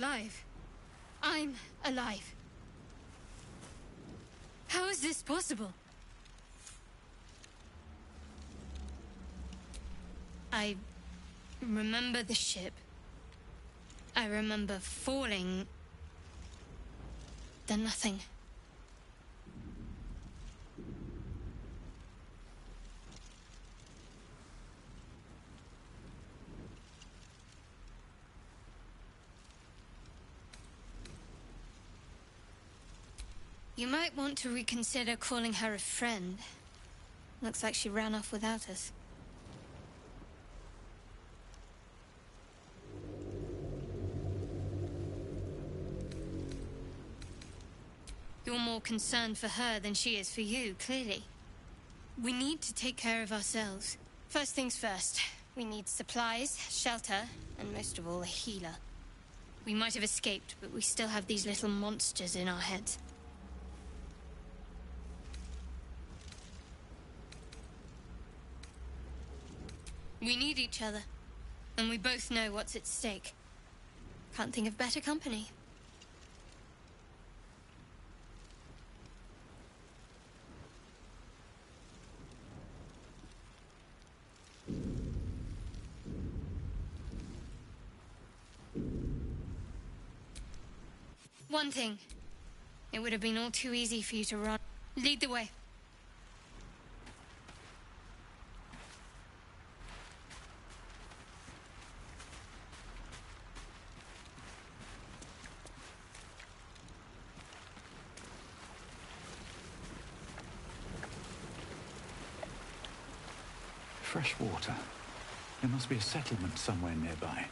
alive. I'm alive. How is this possible? I remember the ship. I remember falling. Then nothing. You might want to reconsider calling her a friend. Looks like she ran off without us. You're more concerned for her than she is for you, clearly. We need to take care of ourselves. First things first. We need supplies, shelter, and most of all, a healer. We might have escaped, but we still have these little monsters in our heads. We need each other, and we both know what's at stake. Can't think of better company. One thing. It would have been all too easy for you to run. Lead the way. Fresh water. There must be a settlement somewhere nearby.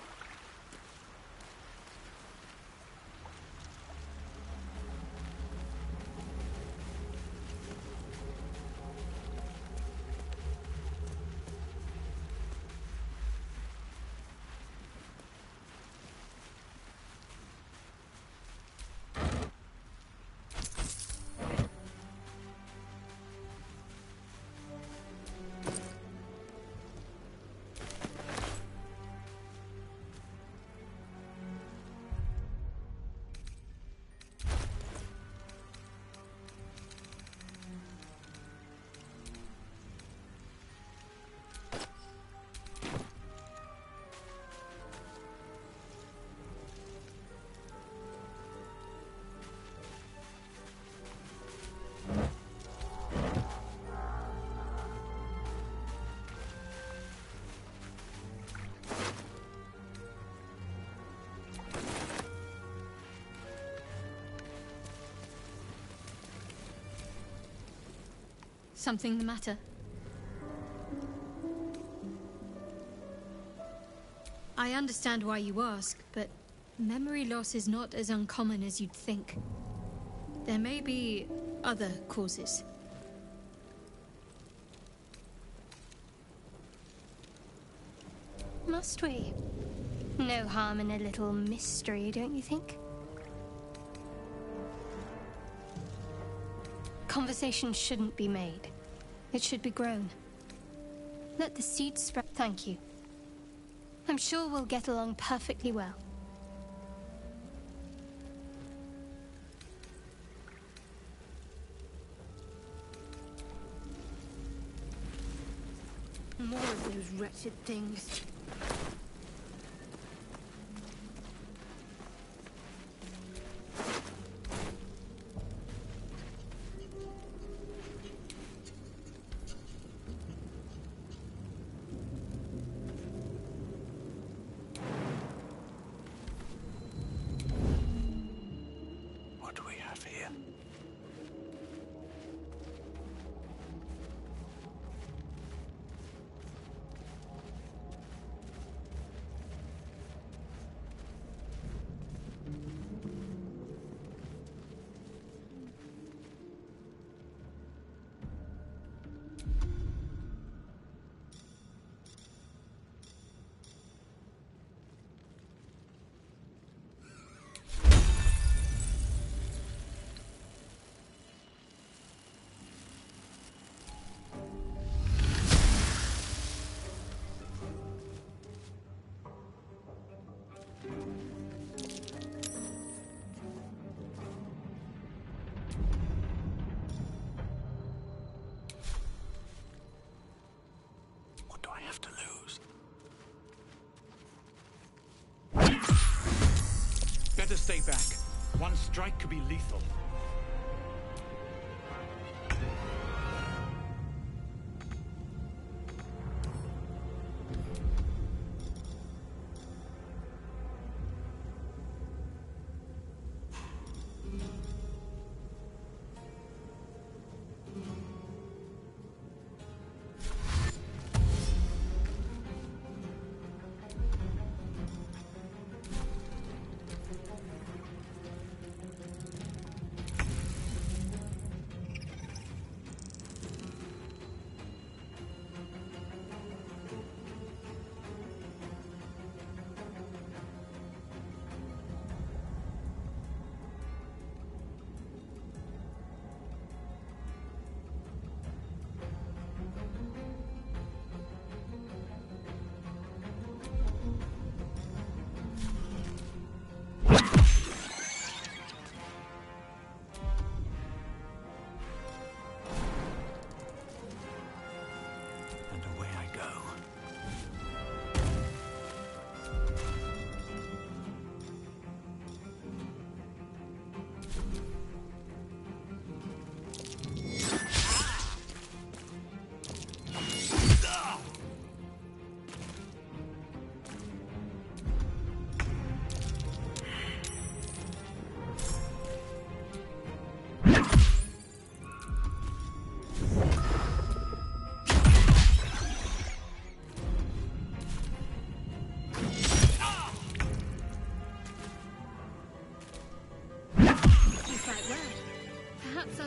Something the matter? I understand why you ask, but memory loss is not as uncommon as you'd think. There may be other causes. Must we? No harm in a little mystery, don't you think? Conversation shouldn't be made. It should be grown. Let the seeds sprout. Thank you. I'm sure we'll get along perfectly well. More of those wretched things. Stay back. One strike could be lethal.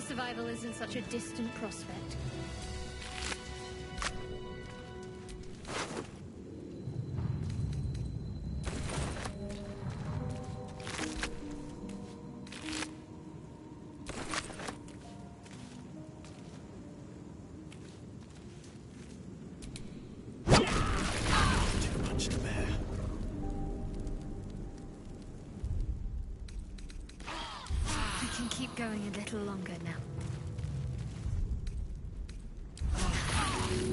Survival isn't such a distant prospect. Too much to bear. We can keep going a little longer now.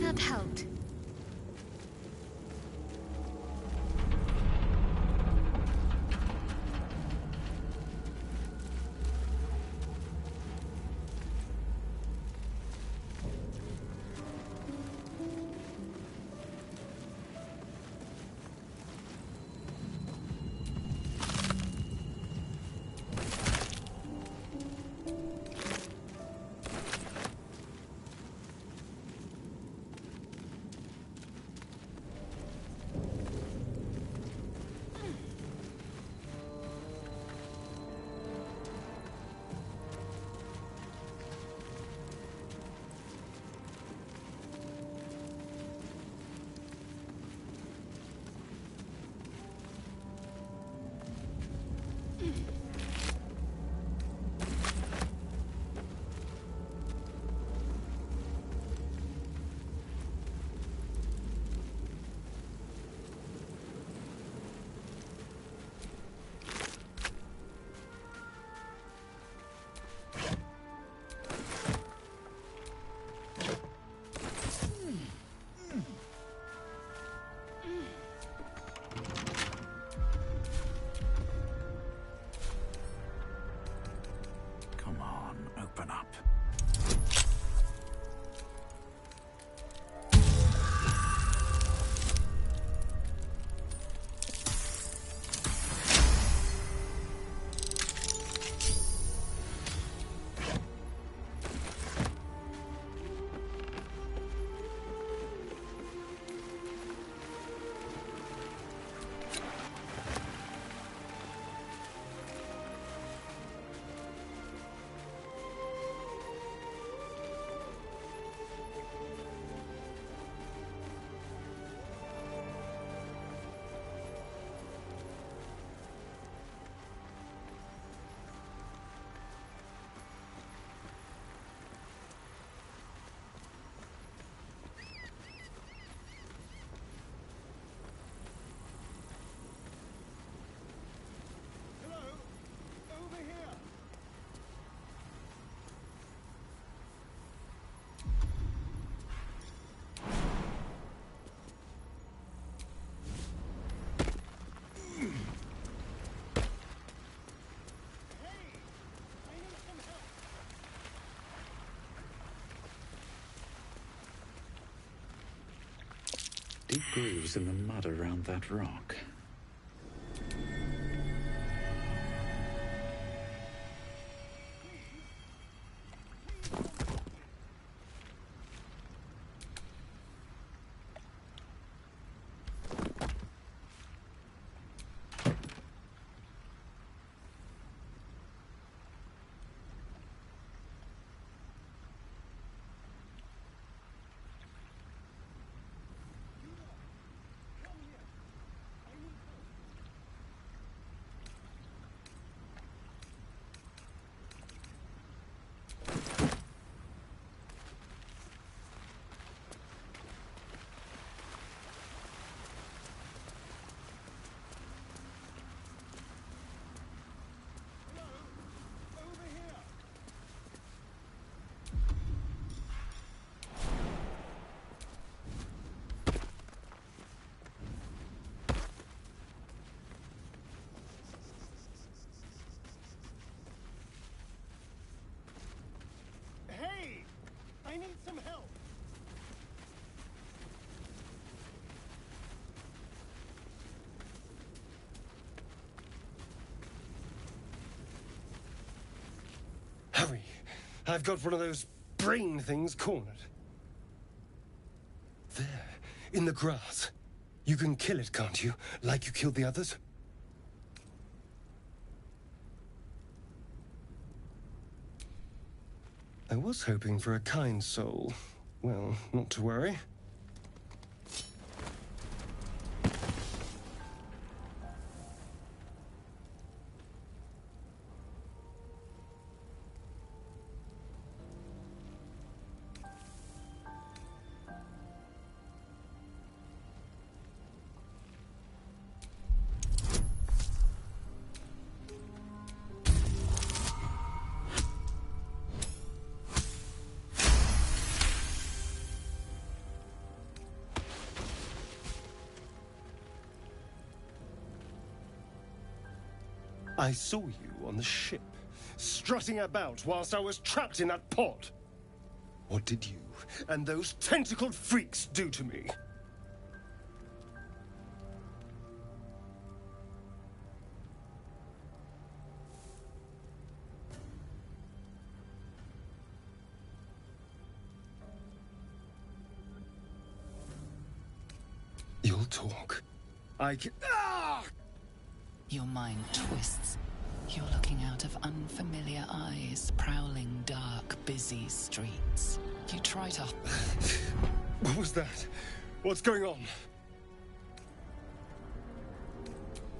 That helped. Grooves in the mud around that rock. I need some help. Hurry. I've got one of those brain things cornered. There, in the grass. You can kill it, can't you? Like you killed the others? I was hoping for a kind soul. Well, not to worry. I saw you on the ship, strutting about whilst I was trapped in that pod. What did you and those tentacled freaks do to me? You'll talk. I can... Ah! Your mind twists. You're looking out of unfamiliar eyes, prowling dark, busy streets. You try to... What was that? What's going on?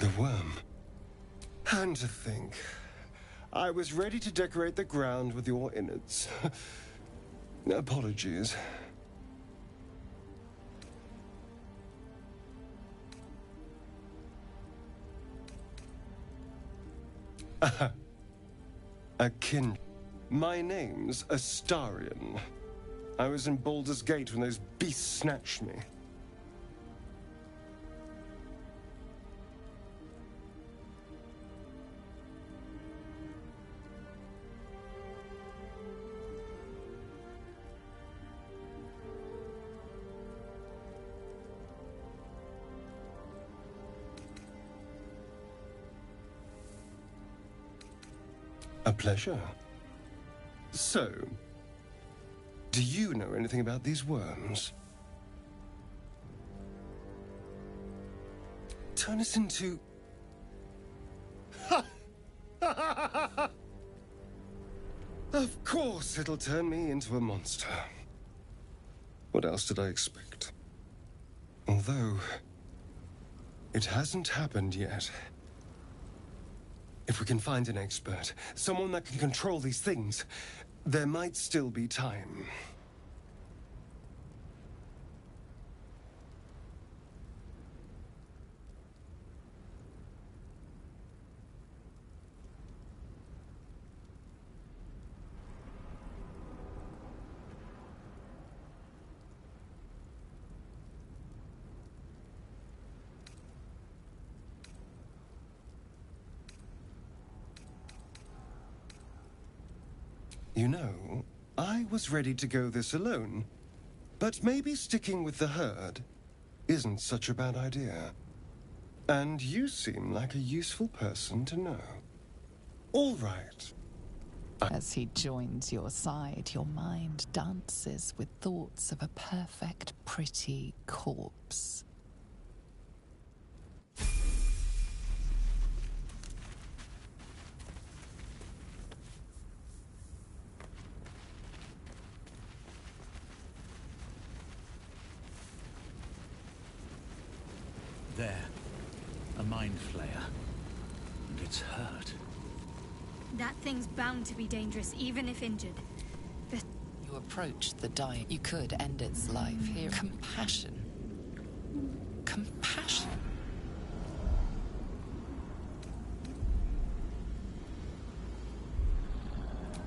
The worm. And to think, I was ready to decorate the ground with your innards. Apologies. Akin. My name's Astarion. I was in Baldurs Gate when those beasts snatched me. A pleasure. So, do you know anything about these worms? Turn us into... Of course it'll turn me into a monster. What else did I expect? Although, it hasn't happened yet. If we can find an expert, someone that can control these things, there might still be time. You know, I was ready to go this alone, but maybe sticking with the herd isn't such a bad idea. And you seem like a useful person to know. All right. As he joins your side, your mind dances with thoughts of a perfect, pretty corpse. There. A mind flayer. And it's hurt. That thing's bound to be dangerous, even if injured. But You approach the dying. You could end its life here. Compassion. Compassion.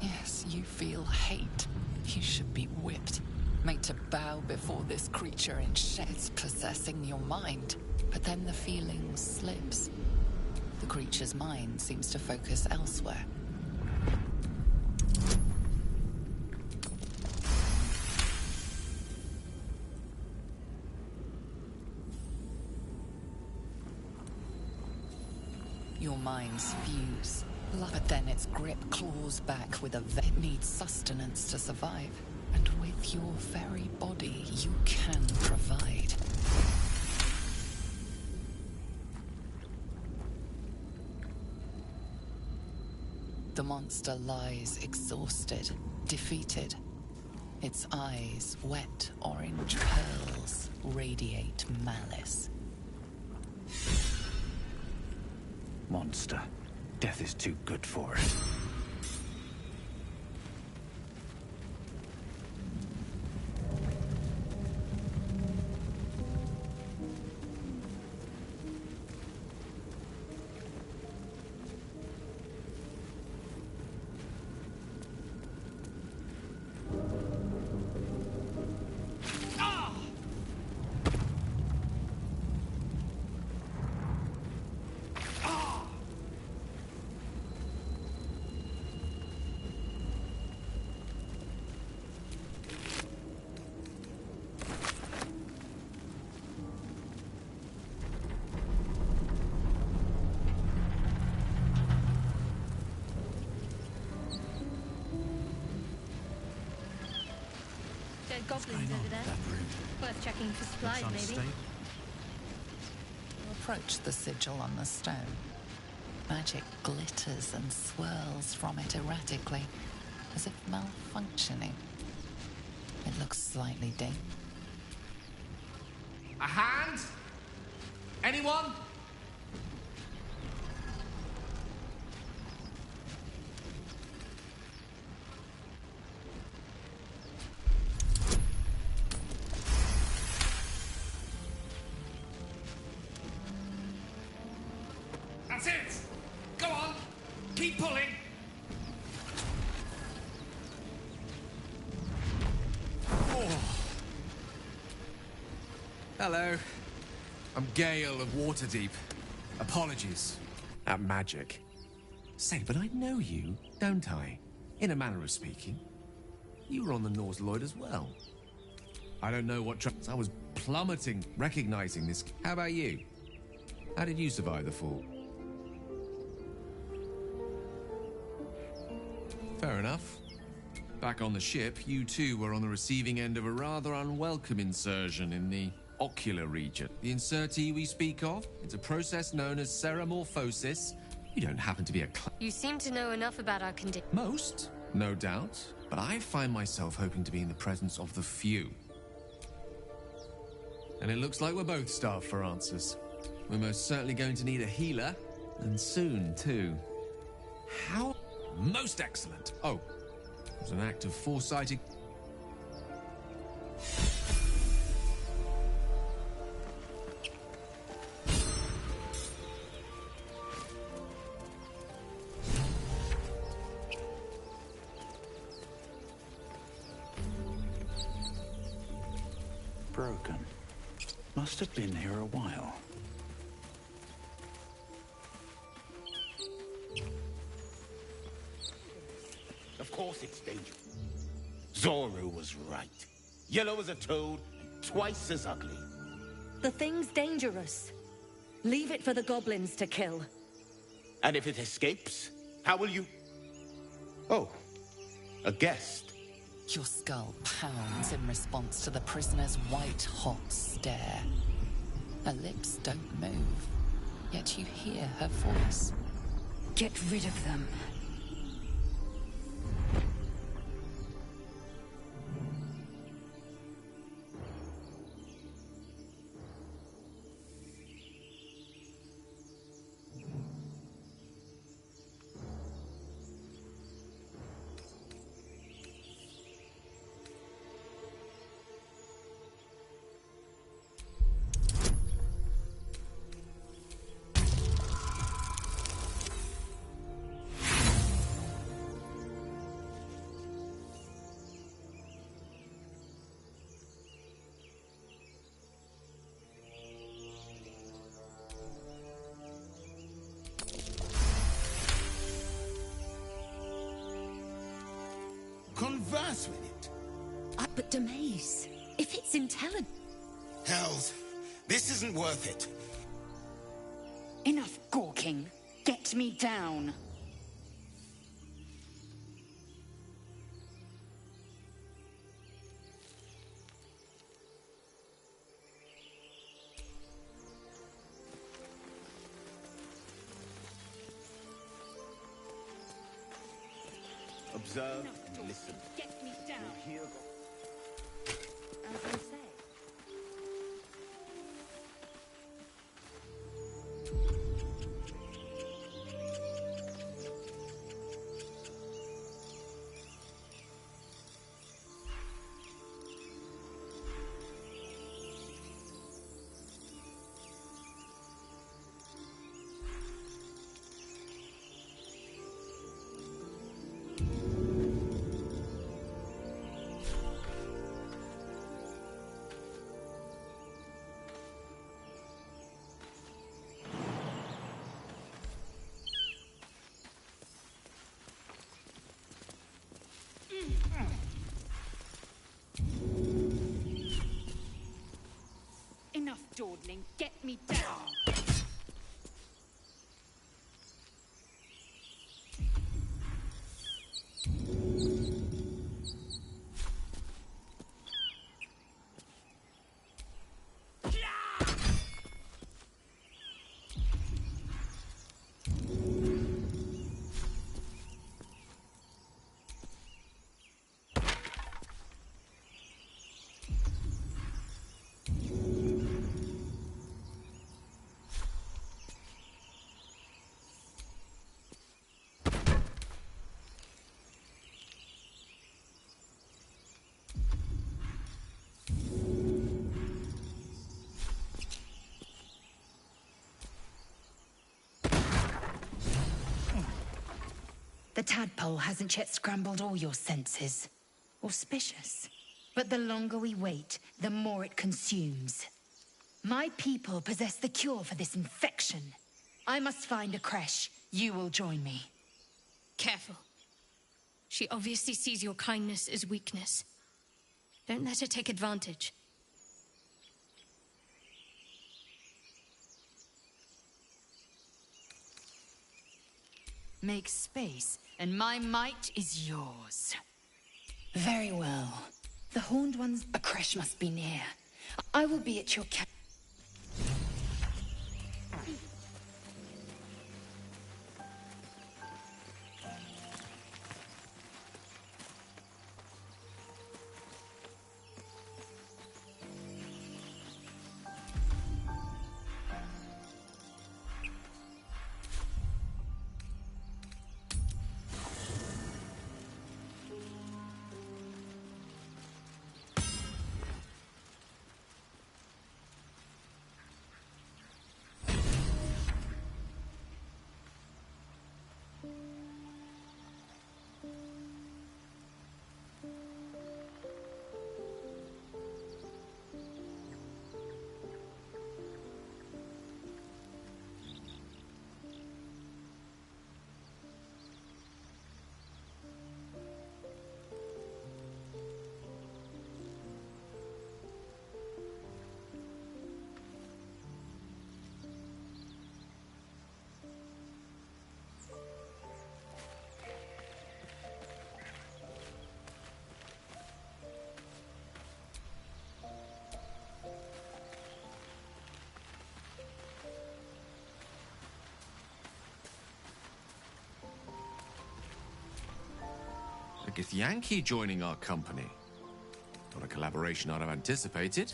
Yes, you feel hate. You should be whipped. Made to bow before this creature in sheds possessing your mind. But then the feeling slips. The creature's mind seems to focus elsewhere. Your minds fuse, but then its grip claws back with a vet. It needs sustenance to survive, and with your very body, you can provide. The monster lies exhausted, defeated. Its eyes, wet orange pearls, radiate malice. Monster. Death is too good for it. dead goblins over there. Worth checking for supplies, maybe. You approach the sigil on the stone. Magic glitters and swirls from it erratically, as if malfunctioning. It looks slightly dangerous. A hand? Anyone? That's it! Go on! Keep pulling! Oh. Hello. I'm Gale of Waterdeep. Apologies. At magic. Say, but I know you, don't I? In a manner of speaking. You were on the Norse Lloyd as well. I don't know what I was plummeting, recognizing this. How about you? How did you survive the fall? Fair enough. Back on the ship, you too were on the receiving end of a rather unwelcome insertion in the ocular region. The insertee we speak of, it's a process known as ceramorphosis. You don't happen to be a You seem to know enough about our condition. Most, no doubt, but I find myself hoping to be in the presence of the few. And it looks like we're both starved for answers. We're most certainly going to need a healer, and soon too. How? Most excellent. Oh, it was an act of foresighted. Broken. Must have been here a while. Of course it's dangerous. Zoru was right. Yellow as a toad, and twice as ugly. The thing's dangerous. Leave it for the goblins to kill. And if it escapes, how will you... Oh, a guest. Your skull pounds in response to the prisoner's white-hot stare. Her lips don't move, yet you hear her voice. Get rid of them. Converse with it. But Demaze, if it's intelligent... Hells, this isn't worth it. Enough gawking. Get me down. Observe and listen. Get me down. Hear As you say. Enough dawdling. Get me down. The tadpole hasn't yet scrambled all your senses. Auspicious. But the longer we wait, the more it consumes. My people possess the cure for this infection. I must find a creche. You will join me. Careful. She obviously sees your kindness as weakness. Don't let her take advantage. Make space, and my might is yours. Very well. The Horned One's a creche must be near. I will be at your camp. A Githyanki joining our company. Not a collaboration I'd have anticipated.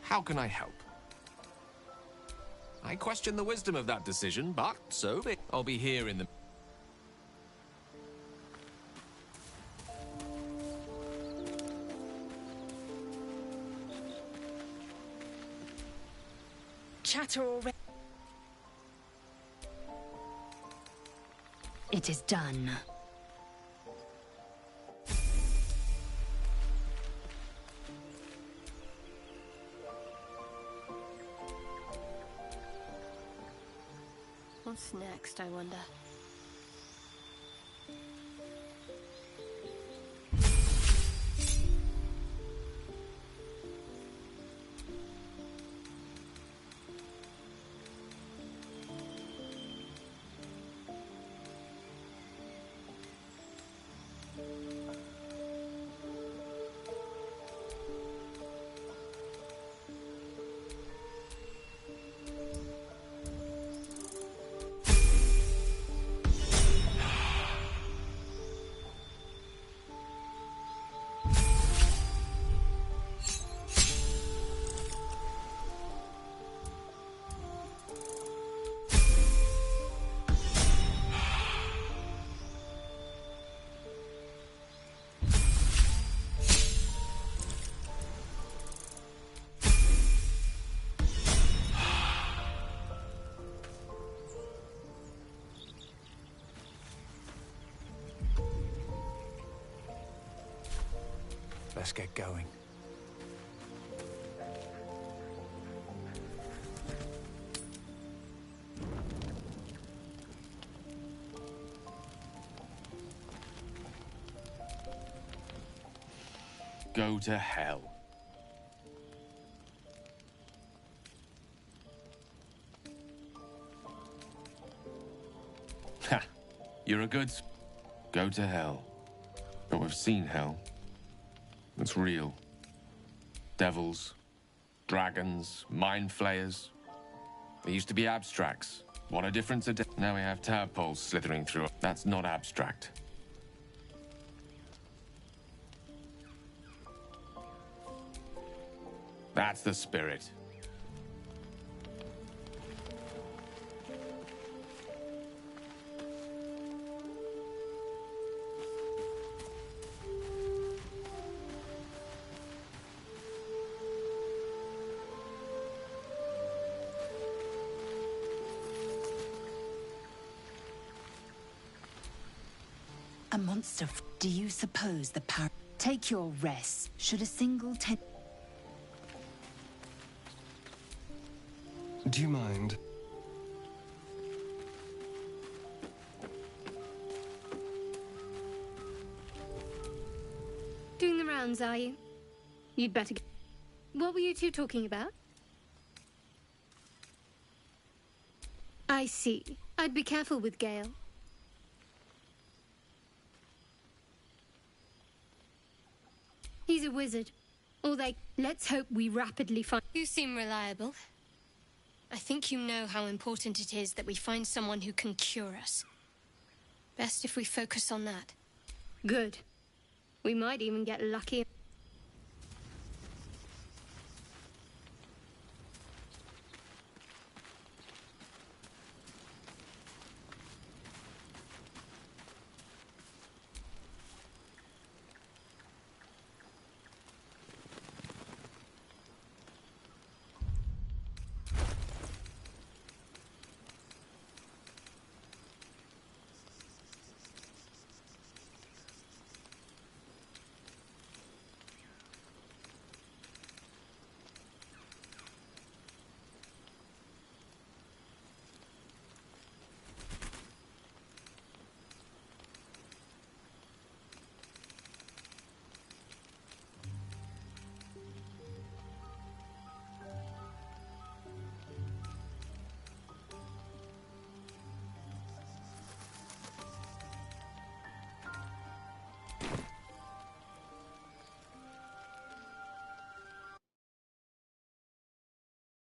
How can I help? I question the wisdom of that decision, but so be it. I'll be here in the... Chatter already. It is done. What's next, I wonder? Let's get going. Go to hell. Ha! You're a good... Go to hell. But we've seen hell. It's real. Devils, dragons, mind flayers. They used to be abstracts. What a difference now we have tadpoles slithering through. That's not abstract. That's the spirit. A monster. Do you suppose the power... Take your rest. Should a single Do you mind? Doing the rounds, are you? You'd better get... What were you two talking about? I see. I'd be careful with Gale. He's a wizard. Or they... Let's hope we rapidly find... You seem reliable. I think you know how important it is that we find someone who can cure us. Best if we focus on that. Good. We might even get lucky.